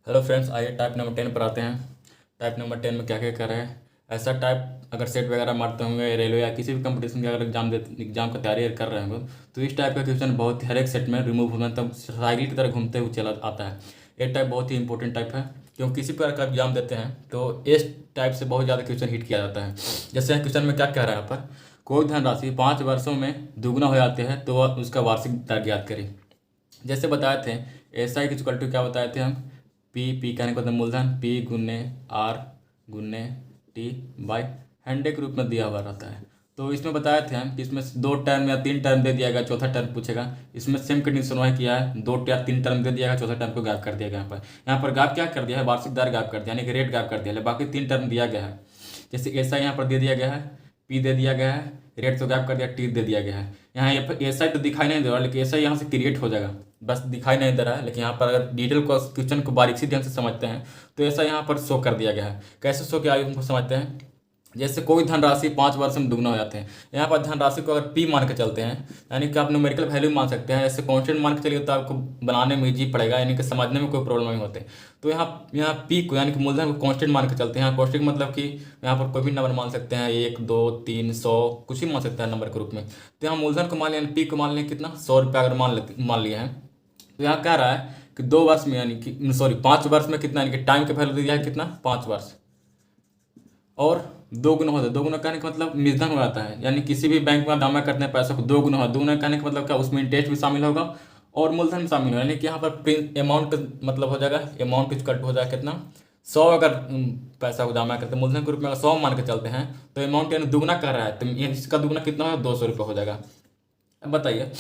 Hello friends, आइए type number 10 पर आते हैं। टाइप नंबर 10 में क्या क्या कर रहे हैं। ऐसा टाइप अगर सेट वगैरह मारते होंगे, रेलवे या किसी भी कंपटीशन के अगर एग्जाम का तैयारी कर रहे होंगे, तो इस टाइप का क्वेश्चन बहुत हर एक सेट में रिमूव होना, तब साइकिल की तरह घूमते हुए चला आता है। ये टाइप बहुत ही इंपॉर्टेंट टाइप है, क्योंकि किसी प्रकार का एग्जाम देते हैं तो इस टाइप से बहुत ज़्यादा क्वेश्चन हिट किया जाता है। जैसे क्वेश्चन में क्या कह रहा है यहाँ पर, कोई धनराशि 5 वर्षों में दुगना हो जाती है तो वह उसका वार्षिक दर ज्ञात करें। जैसे बताए थे, एस आई इक्वल टू क्या बताए थे हम, पी कहने को मतलब मूलधन, पी गुन्ने आर गुन्ने टी बाई 100 के रूप में दिया हुआ रहता है। तो इसमें बताए थे हम कि इसमें 2 टर्म या 3 टर्म दे दिया गया, चौथा टर्म पूछेगा। इसमें सेम कंडीशन वही किया है, 2 या 3 टर्म दे दिया गया, चौथा टर्म को गायब कर दिया गया। यहाँ पर गायब क्या कर दिया है, वार्षिक दर गायब कर दिया, यानी कि रेट गायब कर दिया है, बाकी 3 टर्म दिया गया है। जैसे ऐसा यहाँ पर दे दिया गया है, पी दे दिया गया है, रेट तो गायब कर दिया, टी दे दिया गया है। यहाँ ऐसा तो दिखाई नहीं दे रहा, लेकिन ऐसा यहाँ से क्रिएट हो जाएगा, बस दिखाई नहीं दे रहा है। लेकिन यहाँ पर अगर डिटेल को क्वेश्चन को बारीकी ध्यान से समझते हैं तो ऐसा यहाँ पर शो कर दिया गया है। कैसे शो किया हमको समझते हैं। जैसे कोई धनराशि 5 वर्ष में दुगना हो जाते हैं। यहाँ पर धनराशि को अगर पी मान के चलते हैं, यानी कि आप न्यूमेरिकल वैल्यू मान सकते हैं। ऐसे कांस्टेंट मान के चलिए तो आपको बनाने में इजी पड़ेगा, यानी कि समझने में कोई प्रॉब्लम नहीं होते। तो यहाँ पी को यानी कि मूलधन को कांस्टेंट मान के चलते हैं। यहाँ कांस्टेंट मतलब कि यहाँ पर कोई भी नंबर मान सकते हैं, 1 2 3 100 कुछ ही मान सकते हैं नंबर के रूप में। तो यहाँ मूलधन को मान लिया, पी को मान लिया कितना, 100 रुपया अगर मान लिया है। तो यहाँ कह रहा है कि 2 वर्ष में, यानी कि सॉरी 5 वर्ष में कितना, यानी कि टाइम का वैल्यू दिया है कितना, 5 वर्ष। और 2 गुना होता है, 2 गुना कहने का मतलब निर्धन हो जाता है, यानी किसी भी बैंक में जमा करते हैं पैसा को 2 गुना हो। 2 गुना कहने का मतलब क्या, उसमें इंटरेस्ट भी शामिल होगा और मूलधन भी शामिल होगा। यानी कि यहाँ पर अमाउंट का मतलब हो जाएगा, अमाउंट इक्वल टू हो जाएगा कितना, 100 अगर पैसा को जमा करते हैं मूलधन के रूप में, अगर 100 मान के चलते हैं तो अमाउंट यानी दुगना कर रहा है, तो इसका दुगना कितना होगा, 200 रुपये हो जाएगा। अब बताइए,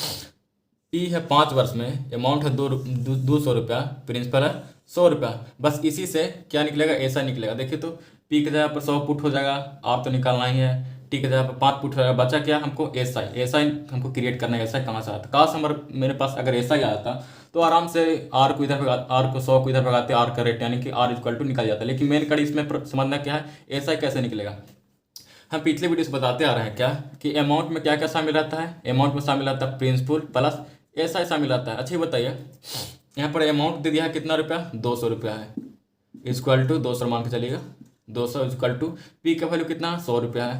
पी है 5 वर्ष में, अमाउंट है 200 रुपया, प्रिंसिपल है 100 रुपया। बस इसी से क्या निकलेगा, ऐसा निकलेगा। देखिए तो पी की जगह पर 100 पुट हो जाएगा, आर तो निकालना ही है, टी की जगह पर 5 पुट हो जाएगा। बचा क्या हमको, एस आई हमको क्रिएट करना है। एस आई कहाँ से आता, काश मेरे पास अगर एस आई आता तो आराम से आर को इधर भगा, आर को 100 को इधर भगाते, आर का रेट यानी कि आर इक्वल टू निकल जाता है। लेकिन मेन कड़ी इसमें समझना क्या है, एस आई कैसे निकलेगा। हम पिछले वीडियो से बताते आ रहे हैं क्या, कि अमाउंट में क्या क्या शामिल रहता है। अमाउंट में शामिल रहता है प्रिंसिपल प्लस एस आई शामिल रहता है। अच्छा बताइए, यहाँ पर अमाउंट दे दिया है कितना रुपया, 200 रुपया है, इक्वल टू 200 मान के चलिएगा, 200 इक्वल टू पी का वैल्यू कितना, 100 रुपया है,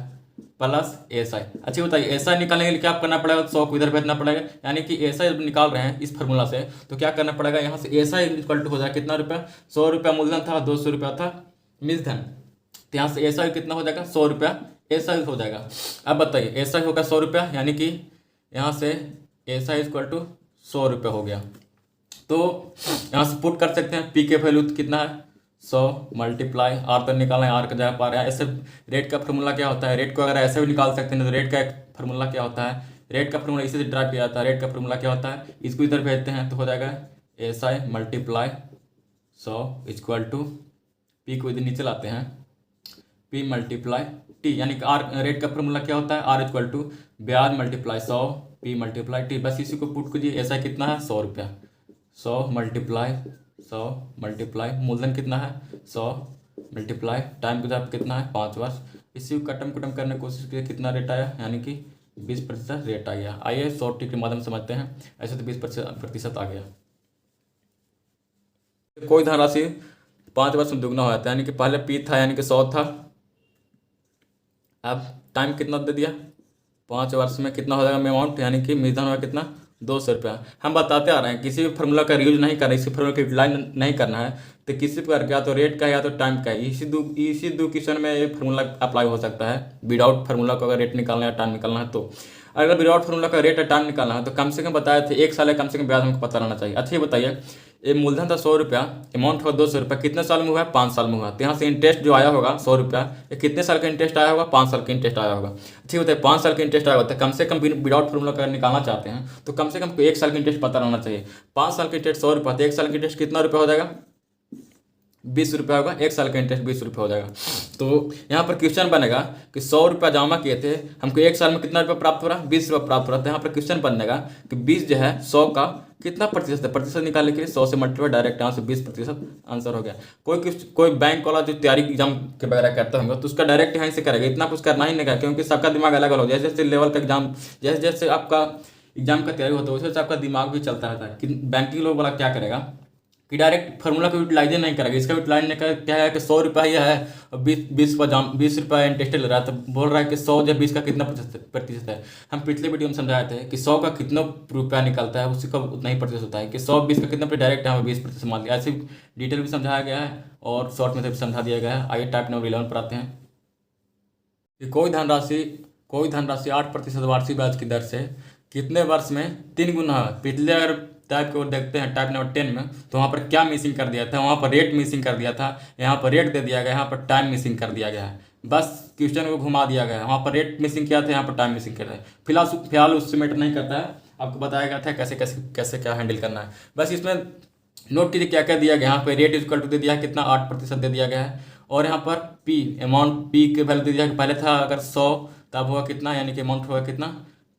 प्लस एस आई। अच्छा बताइए, एस आई निकालने के लिए क्या करना पड़ेगा, 100 को इधर भेजना पड़ेगा। यानी कि एस आई निकाल रहे हैं इस फार्मूला से, तो क्या करना पड़ेगा, यहाँ से एस आई इक्वल टू हो जाएगा कितना रुपया, 100 रुपया मूलधन था, 200 रुपया था मूलधन। तो यहाँ से एस आई कितना हो जाएगा, 100 रुपया एस आई हो जाएगा। अब बताइए, एस आई होगा 100 रुपया, यानी कि यहाँ से एस आई इक्वल टू 100 रुपया हो गया। तो यहाँ से पुट कर सकते हैं, पी के वैल्यू कितना है, 100 मल्टीप्लाई आर तो निकालना है, आर का जगह पर ऐसे रेट का फार्मूला क्या होता है। रेट को अगर ऐसे भी निकाल सकते हैं तो रेट का एक फार्मूला क्या होता है, रेट का फार्मूला इसी से ड्राइव किया जाता है। रेट का फार्मूला क्या होता है, इसको इधर भेजते हैं तो हो जाएगा S I multiply 100 equal to P को इधर नीचे लाते हैं, पी मल्टीप्लाई टी, यानी कि आर रेट का फार्मूला क्या होता है, आर इक्वल टू ब्याज मल्टीप्लाई 100 पी मल्टीप्लाई टी। बस इसी को पुट कीजिए, ऐसा कितना है, 100 रुपया, 100 मल्टीप्लाई 100 मल्टीप्लाई मूलधन कितना है, 100 मल्टीप्लाई टाइम के साथ कितना है, 5 वर्ष। इसी को कटम कुटम करने की कोशिश की, कितना रेट आया, यानी कि 20% रेट आ गया। आइए शॉर्ट ट्रिक के माध्यम से समझते हैं। ऐसे तो 20% आ गया। कोई धनराशि 5 वर्ष में दुगना हो जाता है, यानी कि पहले पी था यानी कि 100 था, अब टाइम कितना दे दिया, 5 वर्ष में कितना हो जाएगा अमाउंट, यानी कि मूलधन होगा कितना, 200 रुपया। हम बताते आ रहे हैं किसी भी फार्मूला का यूज नहीं करना, इसी फार्मूला की यूटिलाइज नहीं करना है। तो किसी प्रकार या तो रेट का या तो टाइम का, इसी दो क्वेश्चन में ये फार्मूला अप्लाई हो सकता है। विदाउट फार्मूला को अगर रेट निकालना है टाइम निकालना है तो, अगर विदाउट फार्मूला का रेट या टाइम निकालना है तो कम से कम बताए थे 1 साल है, कम से कम ब्याज हमको पता रहना चाहिए। अच्छा ये बताइए, ये मूलधन था 100 रुपया, अमाउंट हुआ 200 रुपया, कितने साल में हुआ है, 5 साल में हुआ। तो यहाँ से इंटरेस्ट जो आया होगा 100 रुपया, ये कितने साल का इंटरेस्ट आया होगा, 5 साल का इंटरेस्ट आया होगा। ठीक होता है, 5 साल का इंटरेस्ट आया होता है, कम से कम विदाउट फार्मूला का निकालना चाहते हैं तो कम से कम 1 साल का इंटरेस्ट पता रहना चाहिए। 5 साल का इंटरेस्ट 100 रुपया, तो 1 साल का इंटरेस्ट कितना रुपया हो जाएगा, 20 रुपया होगा। 1 साल का इंटरेस्ट 20 रुपया हो जाएगा। तो यहाँ पर क्वेश्चन बनेगा कि 100 रुपया जमा किए थे, हमको 1 साल में कितना रुपया प्राप्त हो रहा है, 20 रुपया प्राप्त हो रहा है। तो यहाँ पर क्वेश्चन बनेगा कि 20 जो है 100 का कितना प्रतिशत है, प्रतिशत निकालने के लिए 100 से मल्टीप्लाई, डायरेक्ट यहाँ से 20% आंसर हो गया। कोई बैंक वाला जो तैयारी एग्जाम के वगैरह करता होगा तो उसका डायरेक्ट यहाँ से करेगा, इतना कुछ करना ही नहीं है, क्योंकि सबका दिमाग अलग अलग हो, जैसे जैसे लेवल का एग्जाम, जैसे जैसे आपका एग्जाम का तैयारी होता है वैसे वैसे आपका दिमाग भी चलता रहता है। कि बैंकिंग लोग वाला क्या करेगा कि डायरेक्ट फार्मूला को यूटिलाइज नहीं करेगा। इसका यूटिलाइज नहीं कर क्या है कि 100 रुपया ही है और 20 रुपया इंटरेस्ट ले रहा है, तो बोल रहा है कि 100 या 20 का कितना प्रतिशत है। हम पिछले वीडियो में समझाए थे कि 100 का कितना रुपया निकलता है, उसी का उतना ही प्रतिशत होता है कि 100 20 का कितना डायरेक्ट हमें 20% मान लिया। ऐसे डिटेल भी समझाया गया है और शॉर्ट में से भी समझा दिया गया है। आइए टाइप नंबर 11 पर आते हैं कि कोई धनराशि 8% वार्षिक ब्याज की दर से कितने वर्ष में 3 गुना है। पिछले अगर टाइप को देखते हैं टाइप नंबर 10 में, तो वहाँ पर क्या मिसिंग कर दिया था, वहाँ पर रेट मिसिंग कर दिया था, यहाँ पर रेट दे दिया गया, यहाँ पर टाइम मिसिंग कर दिया गया है। बस क्वेश्चन को घुमा दिया गया है, वहाँ पर रेट मिसिंग किया था, यहाँ पर टाइम मिसिंग कर रहा है। फिलहाल उससे मैटर नहीं करता है, आपको बताया गया था कैसे कैसे कैसे क्या हैंडल करना है। बस इसमें नोट कीजिए क्या क्या दिया गया। यहाँ पर रेट इक्वल टू दे दिया है कितना, 8% दे दिया गया है। और यहाँ पर पी अमाउंट, पी के वैल्यू दे दिया है। पहले था अगर 100 तब हुआ कितना, यानी कि अमाउंट हुआ कितना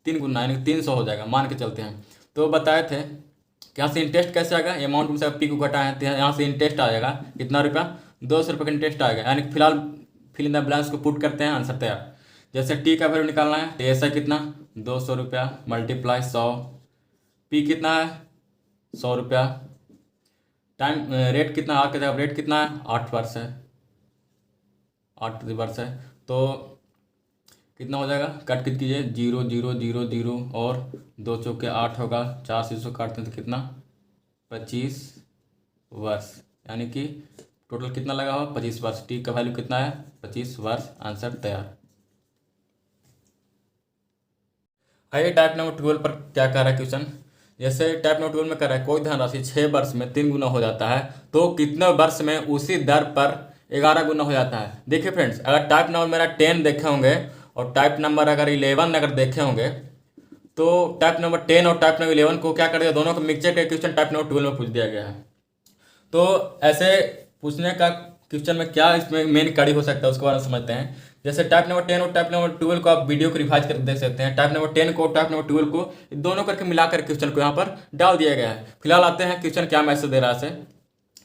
3 गुना, यानी कि 300 हो जाएगा मान के चलते हैं। तो बताए थे कि यहाँ से इंटरेस्ट कैसे आएगा, अमाउंट में से पी को घटाए तो यहाँ से इंटरेस्ट आएगा कितना रुपया, 200 रुपये का इंटरेस्ट आएगा। यानी कि फिलहाल फिल इन द ब्लैंक्स को पुट करते हैं, आंसर तैयार। जैसे टी का वैल्यू निकालना है तो ऐसा कितना 200 रुपया मल्टीप्लाई 100, पी कितना है 100 रुपया, टाइम रेट कितना, आर का रेट कितना है 8 वर्ष है, 8 वर्ष है। तो कितना हो जाएगा, कट कित कीजिए 0 0 0 0 और 2 चौके 8 होगा, 4 से 100 काटते हैं तो कितना 25 वर्ष, यानी कि टोटल कितना लगा हुआ 25 वर्ष। टी का वैल्यू कितना है 25 वर्ष, आंसर तैयार। आइए टाइप नंबर 12 पर क्या कह रहा है क्वेश्चन। जैसे टाइप नंबर 12 में कह रहा है कोई धनराशि 6 वर्ष में 3 गुना हो जाता है तो कितने वर्ष में उसी दर पर 11 गुना हो जाता है। देखिए फ्रेंड्स, अगर टाइप नंबर मेरा 10 देखे होंगे और टाइप नंबर अगर 11 अगर देखे होंगे तो टाइप नंबर 10 और टाइप नंबर 11 को क्या कर दिया, दोनों का मिक्सचर का क्वेश्चन टाइप नंबर 12 में पूछ दिया गया है। तो ऐसे पूछने का क्वेश्चन में क्या इसमें मेन कड़ी हो सकता है उसके बारे में समझते हैं। जैसे टाइप नंबर 10 और टाइप नंबर 12 को आप वीडियो को रिवाइज करके देख सकते हैं। टाइप नंबर 10 को टाइप नंबर 12 को दोनों करके मिलाकर क्वेश्चन को यहाँ पर डाल दिया गया है। फिलहाल आते हैं क्वेश्चन क्या मैसेज दे रहा है।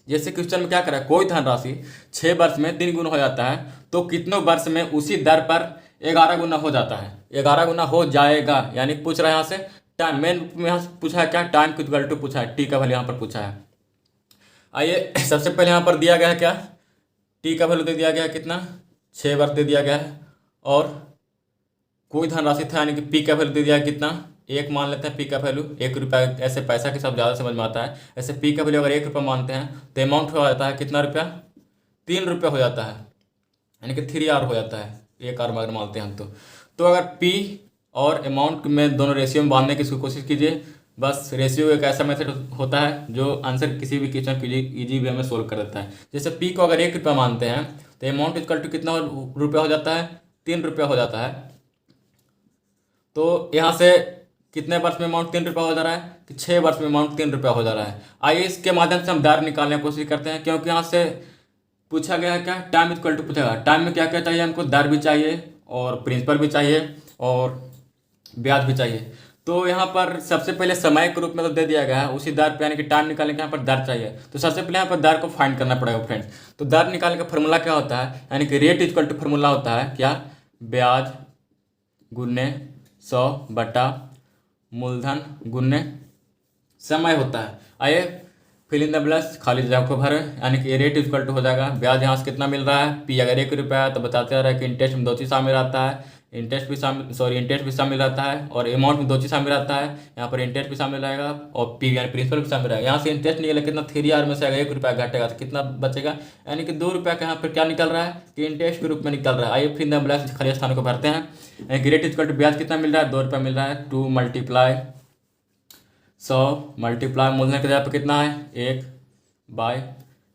जैसे क्वेश्चन में क्या करा है, कोई धनराशि 6 वर्ष में 3 गुना हो जाता है तो कितने वर्ष में उसी दर पर 11 गुना हो जाता है, 11 गुना हो जाएगा। यानी पूछ रहा है यहाँ से टाइम, मेन यहाँ से पूछा है क्या, टाइम की इक्वल टू पूछा है, टी का वैल्यू यहाँ पर पूछा है। आइए सबसे पहले यहाँ पर दिया गया है क्या, टी का वैल्यू दे दिया गया है कितना 6 वर्ष दे दिया गया है, और कोई धनराशि था यानी कि पी का वैल्यू दे दिया है कितना 1 मान लेते हैं। पी का वैल्यू 1 रुपया, ऐसे पैसा के सब ज़्यादा समझ में आता है। ऐसे पी का वैल्यू अगर 1 रुपया मानते हैं तो अमाउंट हो जाता है कितना रुपया, 3 रुपया हो जाता है, यानी कि 3R हो जाता है, 1R अगर मानते हैं हम तो अगर पी और अमाउंट में दोनों रेशियो में बांधने की कोशिश कीजिए। बस रेशियो एक ऐसा मेथड होता है जो आंसर किसी भी क्वेश्चन को ईजी वे में सोल्व कर देता है। जैसे पी को अगर 1 रुपया मानते हैं तो अमाउंट इक्वल टू कितना रुपया हो जाता है, 3 रुपया हो जाता है। तो यहाँ से कितने वर्ष में अमाउंट 3 रुपया हो जा रहा है कि 6 वर्ष में अमाउंट 3 रुपया हो जा रहा है। आइए इसके माध्यम से हम दर निकालने की कोशिश करते हैं, क्योंकि यहाँ से पूछा गया है क्या, टाइम इक्वल टू पूछा गया। टाइम में क्या क्या चाहिए हमको, दर भी चाहिए और प्रिंसिपल भी चाहिए और ब्याज भी चाहिए। तो यहाँ पर सबसे पहले समय के रूप में तो दे दिया गया है, उसी दर पे यानी कि टाइम निकालने के यहाँ पर दर चाहिए। तो सबसे पहले यहाँ पर दर को फाइंड करना पड़ेगा फ्रेंड्स। तो दर निकालने का फॉर्मूला क्या होता है, यानी कि रेट इक्वल टू फॉर्मूला होता है क्या, ब्याज गुने 100 बटा मूलधन गुने समय होता है। आइए फिल इन द ब्लैंक्स, खाली जगह को भरें, यानी कि रेट इक्वल टू हो जाएगा ब्याज यहाँ से कितना मिल रहा है, पी अगर 1 रुपया है तो बताते रहा है कि इंटरेस्ट में 2 चीज़ शामिल रहता है, इंटरेस्ट भी शामिल रहता है और अमाउंट में 2 चीज़ शामिल रहता है। यहाँ पर इंटरेस्ट भी शामिल रहेगा और पी यानी प्रिंसिपल भी शामिल रहेगा। यहाँ से इंटरेस्ट निकलेगा कितना 3R में से अगर 1 रुपया घटेगा तो कितना बचेगा, यानी कि 2 रुपया का यहाँ पर क्या निकल रहा है कि इंटरेस्ट के रूप में निकल रहा है। आइए फिर इन द ब्लैंक्स खाली स्थानों को भरते हैं। यानी कि रेट इक्वल टू ब्याज कितना मिल रहा है 2 रुपया मिल रहा है, 2 मल्टीप्लाई 100 मल्टीप्लाई मूलधन की जगह पर कितना है 1 बाय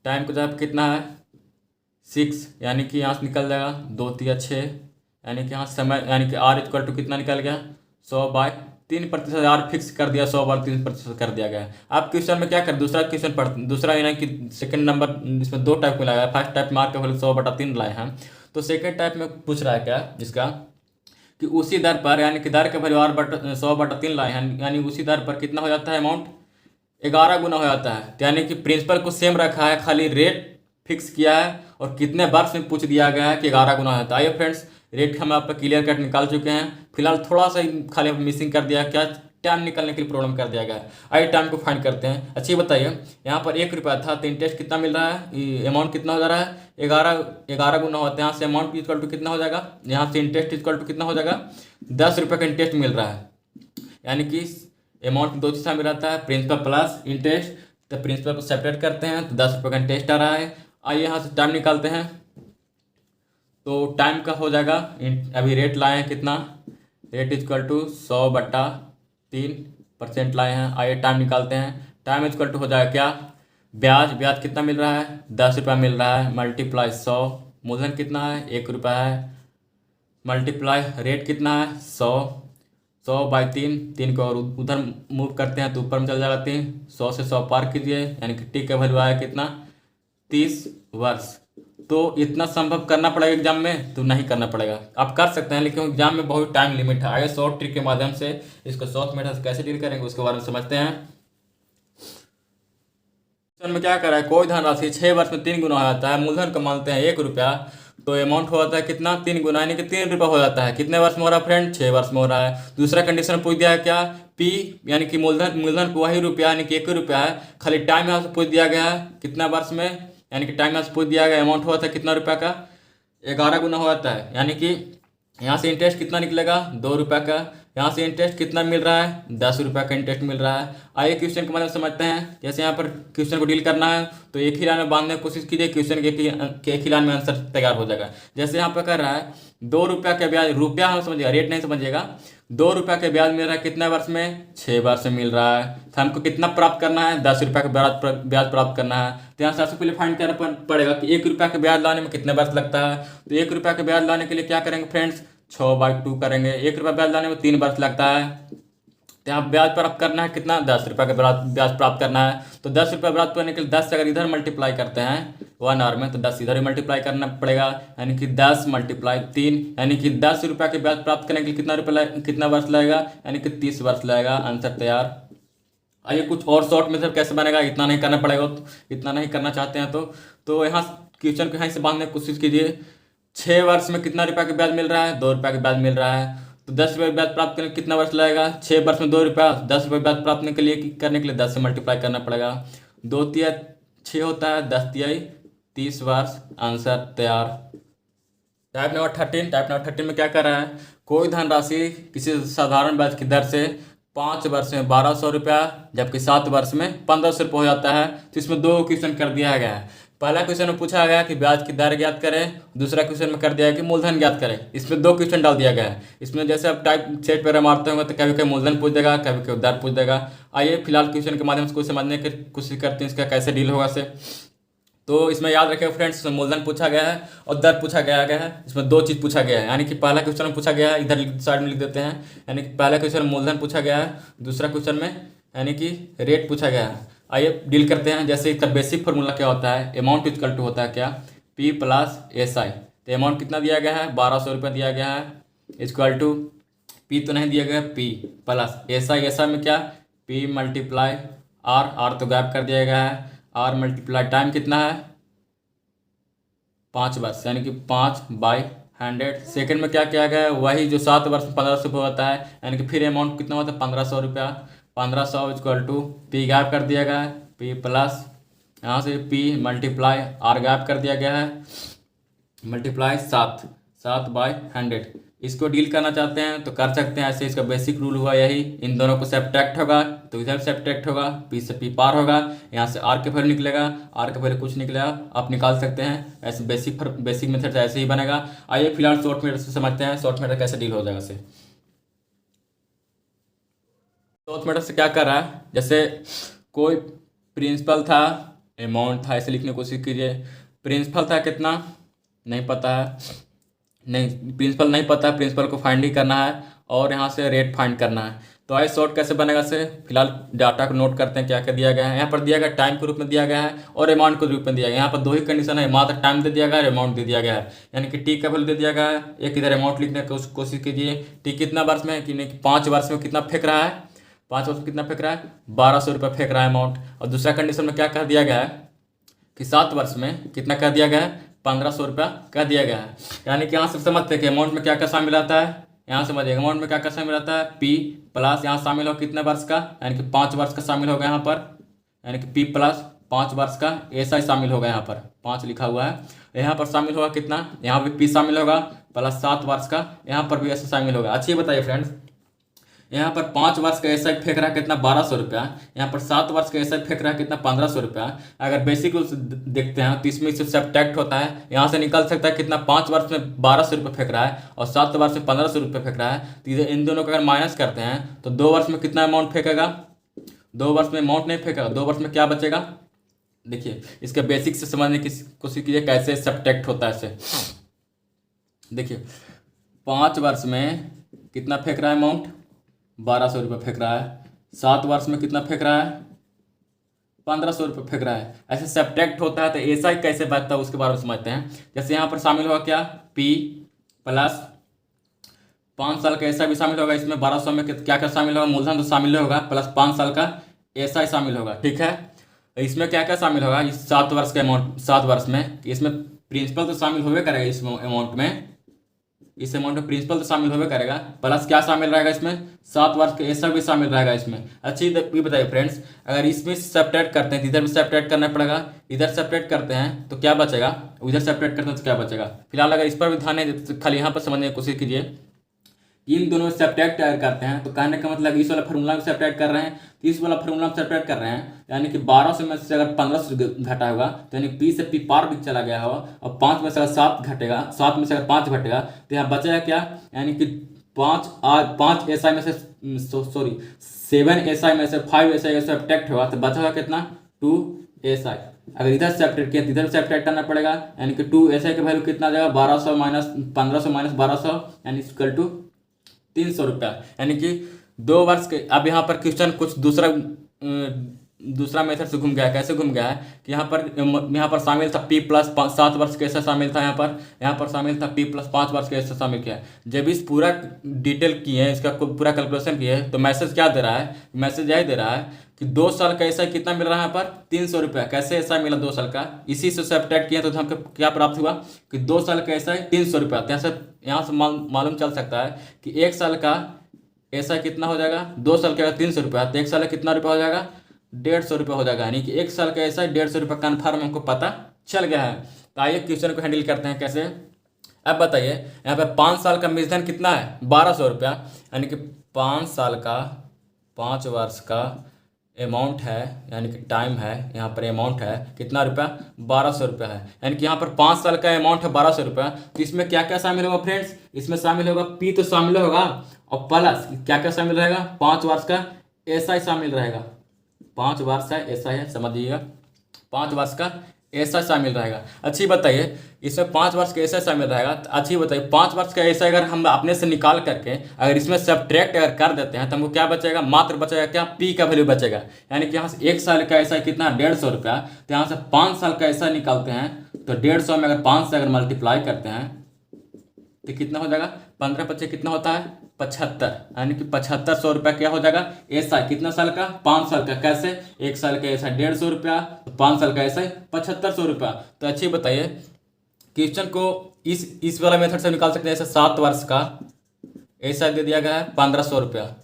टाइम की जगह पर कितना है 6, यानी कि यहाँ से निकल जाएगा 2 3 6, यानी कि यहाँ समय यानी कि R इक्वल टू कितना निकल गया 100 बाय 3%। R फिक्स कर दिया 100 बार 3% कर दिया गया है। आप क्वेश्चन में क्या कर दूसरा क्वेश्चन पढ़ते, दूसरा यानी कि सेकंड नंबर इसमें 2 टाइप में लगाया। फर्स्ट टाइप में R का वैल्यू 100/3 लाए हैं, तो सेकंड टाइप में पूछ रहा है क्या जिसका कि उसी दर पर यानी कि दर का वैल्यू 100/3 लाए हैं, यानी उसी दर पर कितना हो जाता है अमाउंट 11 गुना हो जाता है। यानी कि प्रिंसिपल को सेम रखा है, खाली रेट फिक्स किया है और कितने वर्ष में पूछ दिया गया है कि 11 गुना हो जाता है। आइए फ्रेंड्स रेट हम आप क्लियर कट निकाल चुके हैं। फिलहाल थोड़ा सा खाली मिसिंग कर दिया क्या, टाइम निकालने के लिए प्रॉब्लम कर दिया गया है। आइए टाइम को फाइंड करते हैं। अच्छा ये बताइए, यहाँ पर 1 रुपया था तो इंटरेस्ट कितना मिल रहा है, अमाउंट कितना हो जा रहा है, 11 गुना होता है। यहाँ से अमाउंट इक्वल टू कितना हो जाएगा, यहाँ से इंटरेस्ट इक्वल टू कितना हो जाएगा, 10 रुपये का इंटरेस्ट मिल रहा है। यानी कि अमाउंट दो चीज़ में रहता है, प्रिंसिपल प्लस इंटरेस्ट। तो प्रिंसिपल को सेपरेट करते हैं तो 10 रुपये का इंटरेस्ट आ रहा है। आइए यहाँ से टाइम निकालते हैं, तो टाइम का हो जाएगा, अभी रेट लाए हैं कितना, रेट इक्वल टू 100/3% लाए हैं। आइए टाइम निकालते हैं, टाइम इक्वल टू हो जाएगा क्या, ब्याज, ब्याज कितना मिल रहा है, 10 रुपया मिल रहा है, मल्टीप्लाई 100, मूलधन कितना है, 1 रुपया है, मल्टीप्लाई रेट कितना है 100/3, 3 को और उधर मूव करते हैं तो ऊपर में चल जाएगा 3, 100 से 100 पार कीजिए, यानी कि टी का वैल्यू आया कितना, 30 वर्ष। तो इतना संभव करना पड़ेगा एग्जाम में तो नहीं करना पड़ेगा, आप कर सकते हैं, लेकिन एग्जाम में बहुत टाइम लिमिट है। आइए शॉर्ट ट्रिक के माध्यम से इसको शॉर्ट मेथड से कैसे डील करेंगे उसके बारे में समझते हैं। में क्या कर रहा है, कोई धनराशि 6 वर्ष में 3 गुना हो जाता है, मूलधन का मानते हैं 1 रुपया, तो अमाउंट हो जाता है कितना, 3 गुना, यानी कि 3 रुपया हो जाता है। कितने वर्ष में हो रहा है फ्रेंड, 6 वर्ष में हो रहा है। दूसरा कंडीशन पूछ दिया है क्या, पी, यानी कि मूलधन को वही रुपया, यानी कि 1 रुपया है, खाली टाइम यहाँ से पूछ दिया गया है कितना वर्ष में, यानी कि टाइम यहाँ से पूछ दिया गया, अमाउंट हुआ था कितना रुपया का, 11 गुना हो जाता है। यानी कि यहाँ से इंटरेस्ट कितना निकलेगा, 2 रुपया का, यहाँ से इंटरेस्ट कितना मिल रहा है, 10 रुपया का इंटरेस्ट मिल रहा है। आइए क्वेश्चन को मतलब समझते हैं। जैसे यहाँ पर क्वेश्चन को डील करना है तो एक ही लाइन में बांधने की कोशिश कीजिए, क्वेश्चन के एक ही लाइन में आंसर तैयार हो जाएगा। जैसे यहाँ पर कर रहा है 2 रुपया का ब्याज, रुपया हम समझिएगा, रेट नहीं समझिएगा, 2 रुपया का ब्याज मिल रहा है कितने वर्ष में, 6 वर्ष में मिल रहा है। तो हमको कितना प्राप्त करना है, 10 रुपया का ब्याज प्राप्त करना है। तो यहाँ सबसे पहले फाइंड करना पड़ेगा कि 1 रुपया का ब्याज लाने में कितने वर्ष लगता है। तो 1 रुपया का ब्याज लाने के लिए क्या करेंगे फ्रेंड्स, 6/2 करेंगे। 1 रुपया ब्याज लाने में 3 वर्ष लगता है। तो यहाँ ब्याज प्राप्त करना है कितना, 10 रुपया का ब्याज प्राप्त करना है। तो 10 रुपया प्राप्त करने के लिए 10 से अगर इधर मल्टीप्लाई करते हैं 1 आवर में, तो 10 इधर ही मल्टीप्लाई करना पड़ेगा, यानी कि 10 × 3, यानी कि 10 रुपया के ब्याज प्राप्त करने के लिए कितना वर्ष लगेगा, यानी कि 30 वर्ष लगेगा। आंसर तैयार। आइए कुछ और शॉर्ट मेथड कैसे बनेगा, इतना नहीं करना पड़ेगा, तो इतना नहीं करना चाहते हैं तो यहाँ क्वेश्चन को यहाँ से बांधने की कोशिश कीजिए। 6 वर्ष में कितना रुपया का ब्याज मिल रहा है, 2 रुपया का ब्याज मिल रहा है। तो 10 रुपये ब्याज प्राप्त करने कितना वर्ष लगेगा, 6 वर्ष में 2 रुपया, 10 रुपये ब्याज प्राप्त करने के लिए 10 से मल्टीप्लाई करना पड़ेगा। 2 तिया 6 होता है, 10 तिया 30 वर्ष। आंसर तैयार। टाइप नंबर 13 में क्या कर रहा है, कोई धनराशि किसी साधारण ब्याज की दर से 5 वर्ष में 1200 रुपया, जबकि 7 वर्ष में 1500 रुपये हो जाता है। तो इसमें 2 क्वेश्चन कर दिया गया है। पहला क्वेश्चन में पूछा गया कि ब्याज की दर ज्ञात करें, दूसरा क्वेश्चन में कर दिया है कि मूलधन ज्ञात करें। इसमें 2 क्वेश्चन डाल दिया गया है। इसमें जैसे आप टाइप सेट वगैरह मारते होंगे तो कभी कभी मूलधन पूछ देगा, कभी कभी दर पूछ देगा। आइए फिलहाल क्वेश्चन के माध्यम से कुछ समझने की कोशिश करते हैं इसका कैसे डील होगा से। तो इसमें याद रखिए फ्रेंड्स, इसमें मूलधन पूछा गया है और दर पूछा गया है। इसमें 2 चीज़ पूछा गया है, यानी कि पहला क्वेश्चन में पूछा गया है, इधर साइड में लिख देते हैं, यानी कि पहला क्वेश्चन में मूलधन पूछा गया है, दूसरा क्वेश्चन में यानी कि रेट पूछा गया है। आइए डील करते हैं। जैसे इसका बेसिक फार्मूला क्या होता है, अमाउंट इक्वल टू होता है क्या, P + SI। तो अमाउंट कितना दिया गया है, 1200 रुपये दिया गया है, इक्वल टू P तो नहीं दिया गया, P + SI में क्या, P × R तो गैप कर दिया गया है, R × टाइम कितना है 5 वर्ष, यानी कि 5/100। सेकंड में क्या किया गया है, वही जो 7 वर्ष में 1500 रुपये होता है, यानी कि फिर अमाउंट कितना होता है 1500 रुपया। 1500 = P गैप कर दिया गया है, P प्लस यहाँ से P × R गैप कर दिया गया है, मल्टीप्लाई 7/100। इसको डील करना चाहते हैं तो कर सकते हैं ऐसे। इसका बेसिक रूल हुआ यही, इन दोनों को सब्ट्रैक्ट होगा तो इधर सब्ट्रैक्ट होगा, P से P पार होगा, यहाँ से R के वैल्यू निकलेगा, R के वैल्यू कुछ निकलेगा, आप निकाल सकते हैं। ऐसे बेसिक मेथड से ऐसे ही बनेगा। आइए फिलहाल शॉर्ट मेथड से समझते हैं, शॉर्ट मेथड कैसे डील हो जाएगा से। शॉर्ट मेथड से क्या कर रहा है, जैसे कोई प्रिंसिपल था, अमाउंट था, ऐसे लिखने की कोशिश कीजिए। प्रिंसिपल था कितना नहीं पता है, नहीं प्रिंसिपल नहीं पता है, प्रिंसिपल को फाइंड ही करना है और यहाँ से रेट फाइंड करना है। तो आइए शॉर्ट कैसे बनेगा से फिलहाल डाटा को नोट करते हैं क्या क्या दिया गया है। यहाँ पर दिया गया टाइम के रूप में दिया गया है और अमाउंट के रूप में दिया गया है। यहाँ पर 2 ही कंडीशन है, मात्र टाइम दे दिया गया है, अमाउंट दे दिया गया है, यानी कि टी का वैल्यू दे दिया गया है। एक इधर अमाउंट लिखने की कोशिश कीजिए, टी कितना वर्ष में, कि 5 वर्ष में कितना फेंक रहा है, 5 वर्ष में कितना फेंक रहा है, 1200 रुपये फेंक रहा है अमाउंट। और दूसरा कंडीशन में क्या कह दिया गया है कि 7 वर्ष में कितना कह दिया गया है, 1500 रुपया कह दिया गया है। यानी कि यहाँ से समझते हैं कि अमाउंट में क्या क्या शामिल आता है, यहाँ समझिए अमाउंट में क्या क्या शामिल रहता है, पी प्लस यहाँ शामिल हो कितने वर्ष का, यानी कि 5 वर्ष का शामिल होगा यहाँ पर, यानी कि पी प्लस 5 वर्ष का ऐसा शामिल होगा, यहाँ पर 5 लिखा हुआ है। यहाँ पर शामिल होगा कितना, यहाँ भी पी शामिल होगा प्लस 7 वर्ष का, यहाँ पर भी ऐसा शामिल होगा। अच्छी बताइए फ्रेंड्स, यहाँ पर 5 वर्ष का ऐसा फेंक रहा है कितना 1200 रुपया, यहाँ पर 7 वर्ष का ऐसा फेंक रहा है कितना 1500 रुपया। अगर बेसिक रूप से देखते हैं तो इसमें से सब्ट्रैक्ट होता है, यहाँ से निकल सकता है कितना 5 वर्ष में 1200 रुपये फेंक रहा है और 7 वर्ष में 1500 रुपये फेंक रहा है। तो इन दोनों को अगर माइनस करते हैं तो 2 वर्ष में कितना अमाउंट फेंकेगा, 2 वर्ष में अमाउंट नहीं फेंकेगा, 2 वर्ष में क्या बचेगा। देखिए इसके बेसिक से समझने की कोशिश कीजिए कैसे सब्ट्रैक्ट होता है इसे। देखिए 5 वर्ष में कितना फेंक रहा है अमाउंट, 1200 रुपये फेंक रहा है, 7 वर्ष में कितना फेंक रहा है, 1500 रुपये फेंक रहा है। ऐसे सब्ट्रैक्ट होता है तो ऐसा ही कैसे बचता है उसके बारे में समझते हैं। जैसे यहाँ पर शामिल होगा क्या, पी प्लस 5 साल का ऐसा भी शामिल होगा, इसमें 1200 में क्या क्या शामिल होगा, मूलधन तो शामिल होगा प्लस 5 साल का ऐसा ही शामिल होगा, ठीक है। इसमें क्या क्या शामिल होगा, इस 7 वर्ष का अमाउंट, 7 वर्ष में इसमें प्रिंसिपल तो शामिल होवे करेगा, इस अमाउंट में, इस अमाउंट में प्रिंसिपल तो शामिल होवे करेगा, प्लस क्या शामिल रहेगा इसमें, 7 वर्ष का ऐसा भी शामिल रहेगा इसमें। अच्छी ये बताइए फ्रेंड्स, अगर इसमें सेपरेट करते हैं तो इधर भी सेपरेट करना पड़ेगा, इधर सेपरेट करते हैं तो क्या बचेगा, उधर सेपरेट करते हैं तो क्या बचेगा। फिलहाल अगर इस पर भी ध्यान है तो खाली यहाँ पर समझने की कोशिश कीजिए। इन दोनों सेपरेट करते हैं तो कहने का मतलब इस वाला फार्मूला में सेपरेट कर रहे हैं तो इस वाला फार्मूला में सेपरेट कर रहे हैं, यानी कि 1200 में से अगर 1500 घटा होगा तो यानी पी से पी पार भी चला गया होगा, और 5 में से अगर 7 घटेगा, 7 में से अगर 5 घटेगा तो यहाँ बचेगा क्या, यानी कि 5 एसआई में से 7 एसआई में से 5 एसआई सेपरेट होगा तो बचेगा कितना 2 एसआई। अगर इधर सेपरेट किया तो इधर सेपरेट करना पड़ेगा, यानी कि 2 एसआई का वैल्यू कितना आ जाएगा, 1200 माइनस 1500 माइनस 1200 यानी इक्वल टू 300 रुपया। यानी कि 2 वर्ष के, अब यहाँ पर क्वेश्चन कुछ दूसरा मेथड से घूम गया है। कैसे घूम गया है कि यहाँ पर शामिल था पी प्लस 7 वर्ष के ऐसा शामिल था, यहाँ पर शामिल था पी प्लस 5 वर्ष के ऐसा शामिल किया है। जब इस पूरा डिटेल किए हैं, इसका पूरा कैलकुलेशन किए हैं तो मैसेज क्या दे रहा है, मैसेज यही दे रहा है कि 2 साल का ऐसा कितना मिल रहा है यहाँ पर 300 रुपया। कैसे ऐसा मिला 2 साल का, इसी से सब्ट्रैक्ट किया तो हमको क्या प्राप्त हुआ कि 2 साल का ऐसा है 300 रुपया। तो यहाँ से मालूम चल सकता है कि 1 साल का ऐसा कितना हो जाएगा, 2 साल का 300 रुपया तो 1 साल का कितना रुपया हो जाएगा, 150 रुपया हो जाएगा। यानी कि 1 साल का ऐसा 150 रुपया कन्फर्म हमको पता चल गया है। तो आइए क्वेश्चन को हैंडल करते हैं कैसे। अब बताइए यहाँ पर 5 साल का मूलधन कितना है 1200 रुपया, यानी कि 5 साल का 5 वर्ष का अमाउंट है, यानी कि टाइम है, यहाँ पर अमाउंट है कितना रुपया 1200 रुपया है। यानी कि यहाँ पर 5 साल का अमाउंट है 1200 रुपया। तो इसमें क्या क्या शामिल होगा फ्रेंड्स, इसमें शामिल होगा पी तो शामिल होगा और प्लस क्या क्या शामिल रहेगा, 5 वर्ष का एसआई शामिल रहेगा, 5 वर्ष है एसआई है, समझिएगा 5 वर्ष का ऐसा शामिल रहेगा। अच्छी बताइए इसमें 5 वर्ष का ऐसा शामिल रहेगा। तो अच्छी बताइए 5 वर्ष का ऐसा अगर हम अपने से निकाल करके अगर इसमें सब्ट्रैक्ट अगर कर देते हैं तो हमको क्या बचेगा, मात्र बचेगा क्या, पी का वैल्यू बचेगा। यानी कि यहाँ से 1 साल का ऐसा कितना 150 रुपया, तो यहाँ से 5 साल का ऐसा निकालते हैं तो 150 में अगर 5 से अगर मल्टीप्लाई करते हैं तो कितना हो जाएगा, 15 बच्चे कितना होता है 75, यानी कि 7500 रुपया क्या हो जाएगा ऐसा कितना साल का 5 साल का। कैसे 1 साल का ऐसा 150 रुपया तो 5 साल का ऐसा 7500 रुपया। तो अच्छी बताइए क्वेश्चन को इस वाला मेथड से निकाल सकते हैं। जैसे 7 वर्ष का ऐसा दे दिया गया है 1500 रुपया,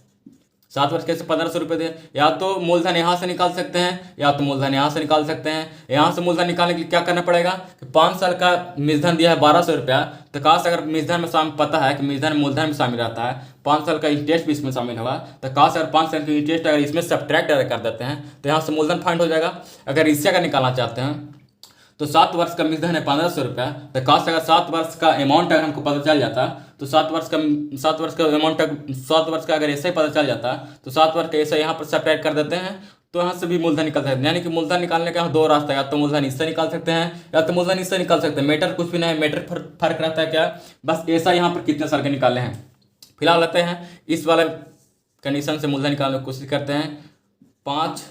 7 वर्ष कैसे 1500 रुपये दे, या तो मूलधन यहाँ से निकाल सकते हैं या तो मूलधन यहाँ से निकाल सकते हैं। यहाँ से मूलधन निकालने के लिए क्या करना पड़ेगा कि 5 साल का मूलधन दिया है 1200 रुपया, तो काश अगर मूलधन में पता है कि मूलधन में शामिल रहता है, 5 साल का इंटरेस्ट भी इसमें शामिल होगा, तो काश अगर 5 साल का इंटरेस्ट अगर इसमें सब्ट्रैक्ट कर देते हैं तो यहाँ से मूलधन फाइंड हो जाएगा। अगर इससे अगर निकालना चाहते हैं तो 7 वर्ष का मूलधन है 1500 रुपया, तो काश अगर 7 वर्ष का अमाउंट अगर हमको पता चल जाता तो 7 वर्ष का अमाउंट 7 वर्ष का अगर ऐसा ही पता चल जाता तो 7 वर्ष का ऐसा यहाँ पर सेपरेट कर देते हैं तो यहाँ से भी मूलधन निकल सकते हैं। यानी कि मूलधन निकालने का 2 रास्ता है, या तो मूलधन इससे निकाल सकते हैं या तो मूलधन इससे निकाल सकते हैं। मैटर कुछ भी नहीं है, मैटर फर्क रहता है क्या, बस ऐसा यहाँ पर कितने साल के निकाले हैं। फिलहाल लेते हैं इस वाले कंडीशन से मूलधन निकालने की कोशिश करते हैं। 5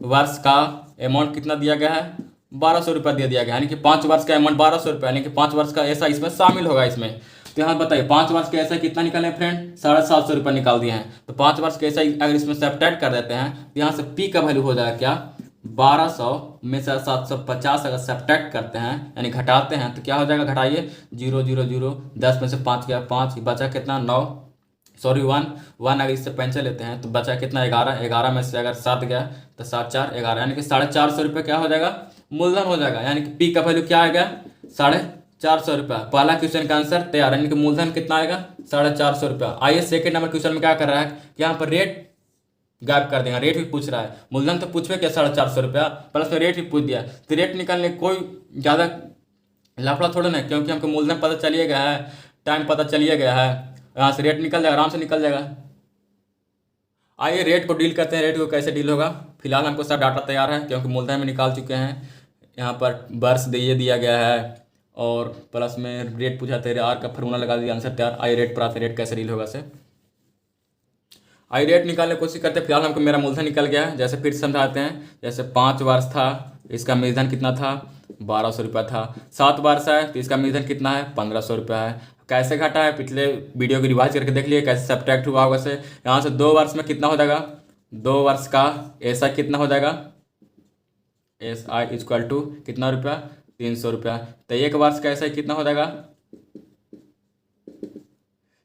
वर्ष का अमाउंट कितना दिया गया है 1200 रुपया दे दिया गया, यानी कि 5 वर्ष का अमाउंट 1200 रुपया, यानी कि 5 वर्ष का ऐसा इसमें शामिल होगा इसमें। तो यहाँ बताइए 5 वर्ष का ऐसा कितना निकाले फ्रेंड 750 रुपया निकाल दिए हैं। तो 5 वर्ष का ऐसा अगर इसमें सब्ट्रैक्ट कर देते हैं तो यहाँ से पी का वैल्यू हो जाएगा क्या 1200 में से 750 अगर सब्ट्रैक्ट करते हैं यानी घटाते हैं तो क्या हो जाएगा, घटाइए 0 0 0, 10 में से 5 गया 5 बचा कितना 9, सॉरी 1 अगर इससे पेंसिल लेते हैं तो बचा कितना 11, 11 में से अगर 7 गया तो 7 4 11, यानी कि 450 रुपये क्या हो जाएगा, मूलधन हो जाएगा। यानी कि पी का वैल्यू क्या आएगा, 450 रुपया। पहला क्वेश्चन का आंसर तैयार, यानी कि मूलधन कितना आएगा, 450 रुपया। आइए सेकंड नंबर क्वेश्चन में क्या कर रहा है कि यहाँ पर रेट गायब कर देगा, रेट भी पूछ रहा है। मूलधन तो पूछवे क्या 450 रुपया, प्लस में रेट भी पूछ दिया, तो रेट निकालने कोई ज़्यादा लफड़ा थोड़ा ना, क्योंकि हमको मूलधन पता चलिए गया है, टाइम पता चलिए गया है, यहाँ से रेट निकल जाएगा, आराम से निकल जाएगा। आइए रेट को डील करते हैं, रेट को कैसे डील होगा। फिलहाल हमको सब डाटा तैयार है क्योंकि मूलधन में निकाल चुके हैं। यहाँ पर वर्ष दिया गया है और प्लस में रेट पूछा थे, आर का फार्मूला लगा दिया, आंसर तैयार। आइए रेट पर आते हैं, रेट कैसे डील होगा से। आइए रेट निकालने की कोशिश करते हैं। फिलहाल हमको मेरा मूलधन निकल गया है, जैसे फिर समझाते हैं। जैसे 5 वर्ष था, इसका मूलधन कितना था, 1200 रुपया था। 7 वर्ष है तो इसका मूलधन कितना है, 1500 रुपया है। कैसे घटा है, पिछले वीडियो को रिवाइज करके देख लिए कैसे सब्ट्रैक्ट हुआ होगा से। यहाँ से 2 वर्ष में कितना हो जाएगा, 2 वर्ष का ऐसा कितना हो जाएगा, एस आई इक्वल टू कितना रुपया, 300 रुपया। तो 1 वर्ष का ऐसा ही कितना हो जाएगा,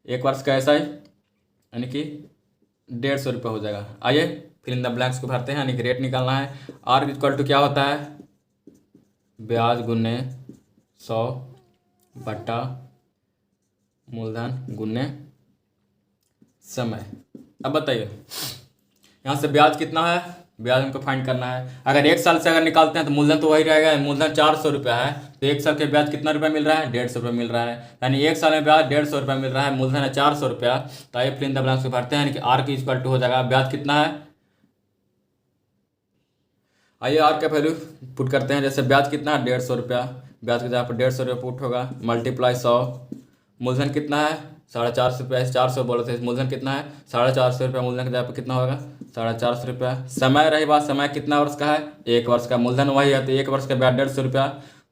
1 वर्ष का ऐसा ही यानी कि 150 रुपया हो जाएगा। आइए फिर इन द ब्लैंक्स को भरते हैं, यानी कि रेट निकालना है। आर इक्वल टू क्या होता है, ब्याज गुने 100 बट्टा मूलधन गुने समय। अब बताइए यहाँ से ब्याज कितना है, ब्याज हमको फाइंड करना है। अगर 1 साल से अगर निकालते हैं तो मूलधन तो वही रहेगा, मूलधन 400 रुपया है, तो 1 साल के ब्याज कितना रुपया मिल रहा है, 150 रुपया मिल रहा है। यानी 1 साल में ब्याज 150 रुपया मिल रहा है, मूलधन है 400 रुपया। तो आइए फिर इन द ब्लैंक्स को भरते हैं, यानी कि आर की इक्वल टू हो जाएगा, ब्याज कितना है। आइए आर का वैल्यू पुट करते हैं। जैसे ब्याज कितना है, 150 रुपया, ब्याज के जगह पर 150 रुपया पुट होगा, मल्टीप्लाई 100। मूलधन कितना है, 450 रुपया, 400 बोले थे, मूलधन कितना है 450 रुपया, मूलधन के जगह पर कितना होगा 450 रुपया। समय रही बात, समय कितना वर्ष का है, 1 वर्ष का, मूलधन वही है तो 1 वर्ष का ब्याज 150 रुपया,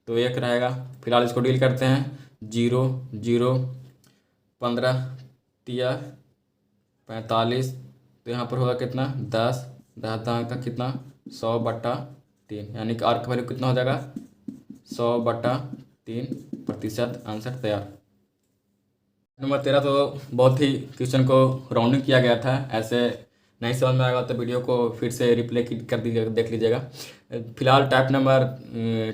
तो 1 रहेगा। फिलहाल इसको डील करते हैं, 0 0 15 तिया 45, तो यहाँ पर होगा कितना 10 10 का कितना 100 बट्टा 3, यानी कि आर का वैल्यू कितना हो जाएगा 100 बट्टा 3%। आंसर तैयार। नंबर 13 तो बहुत ही क्वेश्चन को राउंडिंग किया गया था, ऐसे नहीं समझ में आएगा तो वीडियो को फिर से रिप्ले कर दीजिएगा, देख लीजिएगा। फिलहाल टाइप नंबर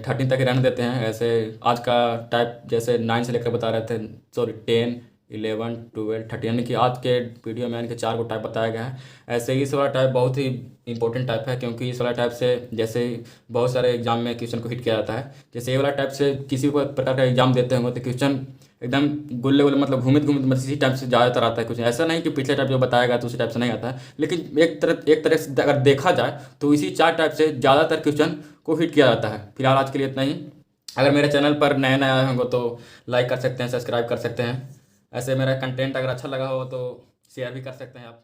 13 तक ही रहने देते हैं। ऐसे आज का टाइप जैसे 9 से लेकर बता रहे थे, सॉरी 10 11 12 13, यानी कि आज के वीडियो में यानी कि 4 को टाइप बताया गया है। ऐसे ही इस वाला टाइप बहुत ही इंपॉर्टेंट टाइप है, क्योंकि इस वाला टाइप से जैसे बहुत सारे एग्जाम में क्वेश्चन को हिट किया जाता है। जैसे ये वाला टाइप से किसी भी प्रकार का एग्जाम देते होंगे तो क्वेश्चन एकदम गुल्ले गुल्ले मतलब घूमित मतलब इसी टाइप से ज़्यादातर आता है। कुछ ऐसा नहीं कि पिछले टाइप जो बताया गया तो उसी टाइप से नहीं आता है, लेकिन एक तरह से अगर देखा जाए तो इसी 4 टाइप से ज़्यादातर क्वेश्चन को हिट किया जाता है। फिलहाल आज के लिए इतना ही। अगर मेरे चैनल पर नए नए आए होंगे तो लाइक कर सकते हैं, सब्सक्राइब कर सकते हैं। ऐसे मेरा कंटेंट अगर अच्छा लगा हो तो शेयर भी कर सकते हैं आप।